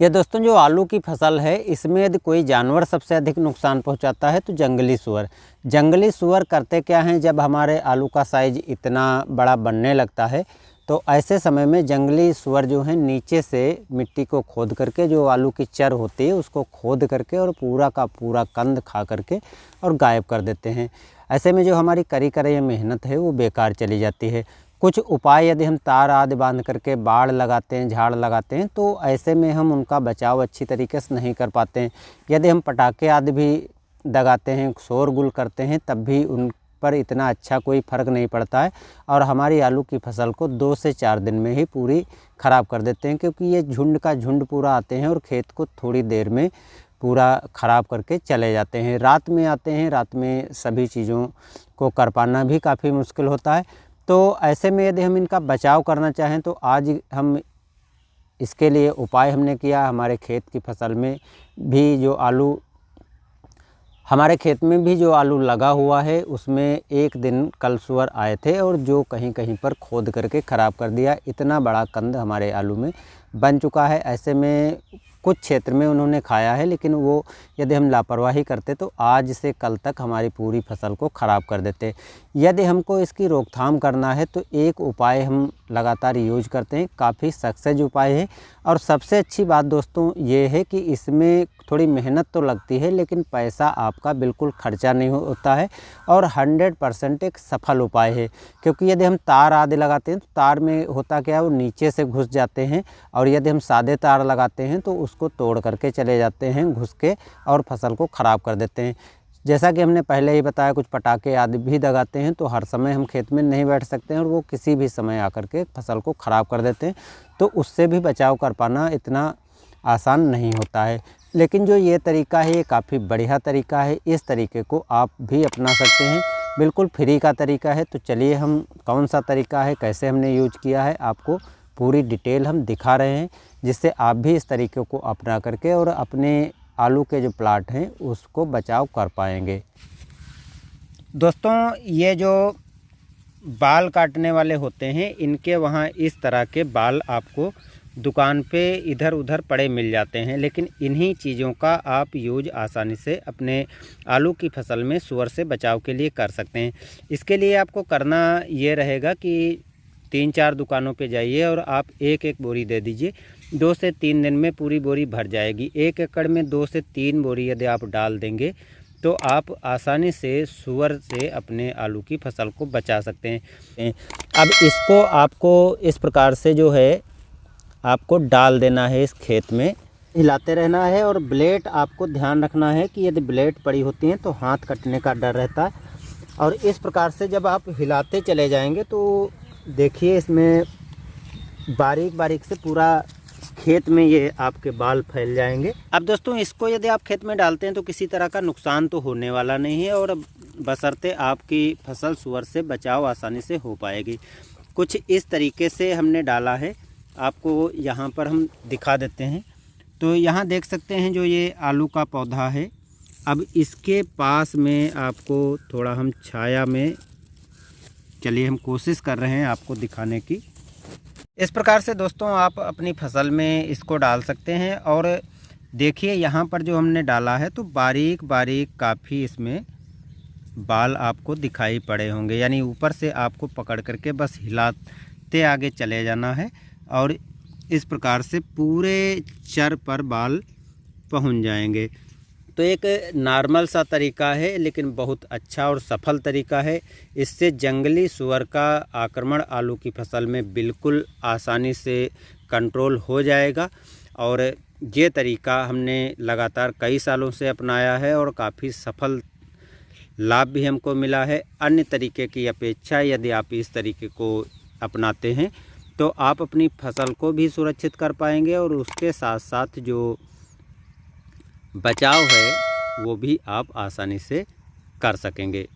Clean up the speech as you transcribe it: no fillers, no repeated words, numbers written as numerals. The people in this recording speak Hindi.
ये दोस्तों जो आलू की फसल है इसमें यदि कोई जानवर सबसे अधिक नुकसान पहुंचाता है तो जंगली सूअर। जंगली सूअर करते क्या हैं, जब हमारे आलू का साइज इतना बड़ा बनने लगता है तो ऐसे समय में जंगली सूअर जो हैं नीचे से मिट्टी को खोद करके, जो आलू की चर होती है उसको खोद करके और पूरा का पूरा कंद खा करके और गायब कर देते हैं। ऐसे में जो हमारी करी कराई मेहनत है वो बेकार चली जाती है। कुछ उपाय यदि हम तार आदि बांध करके बाड़ लगाते हैं, झाड़ लगाते हैं, तो ऐसे में हम उनका बचाव अच्छी तरीके से नहीं कर पाते हैं। यदि हम पटाखे आदि भी दगाते हैं, शोरगुल करते हैं, तब भी उन पर इतना अच्छा कोई फ़र्क नहीं पड़ता है और हमारी आलू की फसल को 2 से 4 दिन में ही पूरी ख़राब कर देते हैं, क्योंकि ये झुंड का झुंड पूरा आते हैं और खेत को थोड़ी देर में पूरा ख़राब करके चले जाते हैं। रात में आते हैं, रात में सभी चीज़ों को कर पाना भी काफ़ी मुश्किल होता है। तो ऐसे में यदि हम इनका बचाव करना चाहें तो आज हम इसके लिए उपाय हमने किया। हमारे खेत की फसल में भी जो आलू हमारे खेत में भी जो आलू लगा हुआ है उसमें एक दिन कल सूअर आए थे और जो कहीं कहीं पर खोद करके ख़राब कर दिया। इतना बड़ा कंद हमारे आलू में बन चुका है। ऐसे में कुछ क्षेत्र में उन्होंने खाया है, लेकिन वो यदि हम लापरवाही करते तो आज से कल तक हमारी पूरी फसल को ख़राब कर देते। यदि हमको इसकी रोकथाम करना है तो एक उपाय हम लगातार यूज करते हैं, काफ़ी सक्सेस उपाय है। और सबसे अच्छी बात दोस्तों ये है कि इसमें थोड़ी मेहनत तो लगती है, लेकिन पैसा आपका बिल्कुल खर्चा नहीं होता है और 100% एक सफल उपाय है। क्योंकि यदि हम तार आदि लगाते हैं तो तार में होता क्या है, वो नीचे से घुस जाते हैं, और यदि हम सादे तार लगाते हैं तो उसको तोड़ करके चले जाते हैं घुस के और फसल को ख़राब कर देते हैं। जैसा कि हमने पहले ही बताया, कुछ पटाखे आदि भी दगाते हैं तो हर समय हम खेत में नहीं बैठ सकते हैं और वो किसी भी समय आकर के फसल को ख़राब कर देते हैं। तो उससे भी बचाव कर पाना इतना आसान नहीं होता है। लेकिन जो ये तरीका है ये काफ़ी बढ़िया तरीका है। इस तरीके को आप भी अपना सकते हैं, बिल्कुल फ्री का तरीका है। तो चलिए हम कौन सा तरीका है, कैसे हमने यूज किया है, आपको पूरी डिटेल हम दिखा रहे हैं, जिससे आप भी इस तरीके को अपना करके और अपने आलू के जो प्लाट हैं उसको बचाव कर पाएंगे। दोस्तों ये जो बाल काटने वाले होते हैं, इनके वहाँ इस तरह के बाल आपको दुकान पे इधर उधर पड़े मिल जाते हैं, लेकिन इन्हीं चीज़ों का आप यूज आसानी से अपने आलू की फसल में सूअर से बचाव के लिए कर सकते हैं। इसके लिए आपको करना ये रहेगा कि 3-4 दुकानों पे जाइए और आप एक एक बोरी दे दीजिए। 2 से 3 दिन में पूरी बोरी भर जाएगी। 1 एकड़ में 2 से 3 बोरी यदि आप डाल देंगे तो आप आसानी से सूअर से अपने आलू की फसल को बचा सकते हैं। अब इसको आपको इस प्रकार से जो है आपको डाल देना है, इस खेत में हिलाते रहना है। और ब्लेड आपको ध्यान रखना है कि यदि ब्लेड पड़ी होती हैं तो हाथ कटने का डर रहता है। और इस प्रकार से जब आप हिलाते चले जाएंगे तो देखिए इसमें बारीक बारीक से पूरा खेत में ये आपके बाल फैल जाएंगे। अब दोस्तों इसको यदि आप खेत में डालते हैं तो किसी तरह का नुकसान तो होने वाला नहीं है और बशर्ते आपकी फसल सूअर से बचाव आसानी से हो पाएगी। कुछ इस तरीके से हमने डाला है, आपको यहाँ पर हम दिखा देते हैं। तो यहाँ देख सकते हैं जो ये आलू का पौधा है। अब इसके पास में आपको थोड़ा हम छाया में, चलिए हम कोशिश कर रहे हैं आपको दिखाने की। इस प्रकार से दोस्तों आप अपनी फसल में इसको डाल सकते हैं। और देखिए यहाँ पर जो हमने डाला है तो बारीक बारीक काफ़ी इसमें बाल आपको दिखाई पड़े होंगे, यानी ऊपर से आपको पकड़ करके बस हिलाते आगे चले जाना है और इस प्रकार से पूरे चर पर बाल पहुंच जाएंगे। तो एक नॉर्मल सा तरीका है, लेकिन बहुत अच्छा और सफल तरीका है। इससे जंगली सूअर का आक्रमण आलू की फसल में बिल्कुल आसानी से कंट्रोल हो जाएगा। और ये तरीका हमने लगातार कई सालों से अपनाया है और काफ़ी सफल लाभ भी हमको मिला है। अन्य तरीके की अपेक्षा यदि आप इस तरीके को अपनाते हैं तो आप अपनी फसल को भी सुरक्षित कर पाएंगे और उसके साथ साथ जो बचाव है वो भी आप आसानी से कर सकेंगे।